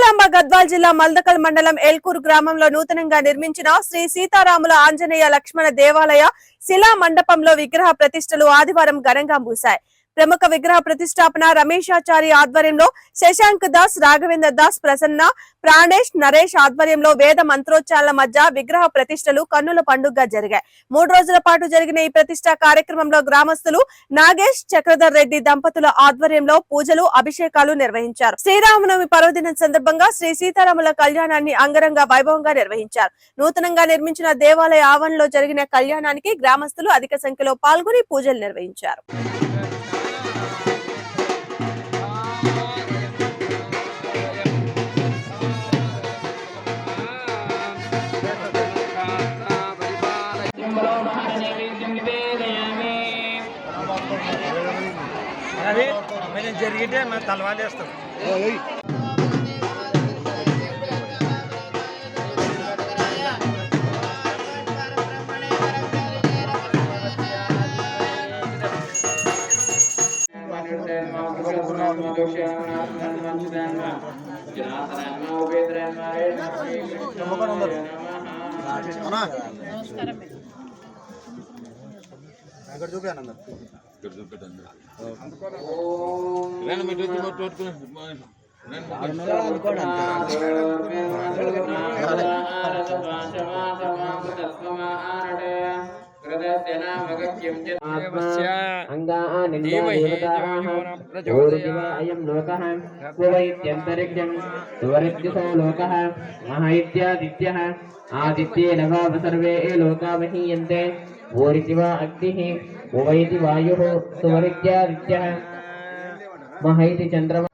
జోగులాంబ గద్వాల్ జిల్లా మల్దకల్ మండలం ఎల్కూరు గ్రామంలో నూతనంగా నిర్మించిన శ్రీ సీతారాముల ఆంజనేయ లక్ష్మణ దేవాలయ శిలా మండపంలో విగ్రహ ప్రతిష్టలు ఆదివారం ఘనంగా ముగిశాయి. ప్రముఖ విగ్రహ ప్రతిష్టాపన రమేశాచారి ఆధ్వర్యంలో శశాంక్ దాస్, రాఘవేంద్ర దాస్, ప్రసన్న, ప్రాణేష్, నరేష్ ఆధ్వర్యంలో వేద మంత్రోచ్చారణ మధ్య విగ్రహ ప్రతిష్టలు కన్నుల పండుగగా జరిగాయి. 3 రోజుల పాటు జరిగిన ఈ ప్రతిష్ఠా కార్యక్రమంలో గ్రామస్తులు నాగేష్, చక్రధర్ రెడ్డి దంపతుల ఆధ్వర్యంలో పూజలు, అభిషేకాలు నిర్వహించారు. శ్రీరామనవమి పర్వదినం సందర్భంగా శ్రీ సీతారాముల కళ్యాణాన్ని అంగరంగ వైభవంగా నిర్వహించారు. నూతనంగా నిర్మించిన దేవాలయ ఆవరణలో జరిగిన కళ్యాణానికి గ్రామస్తులు అధిక సంఖ్యలో పాల్గొని పూజలు నిర్వహించారు. జరిగితే మేము తలవాలు వేస్తాం. అక్కడ చూపాను आदित्येन वाव सर्वे लोका महीयन्ते ओरितिवा अग्निः उवैति वायुः सुवरित्यादित्यः महैति चन्द्रमा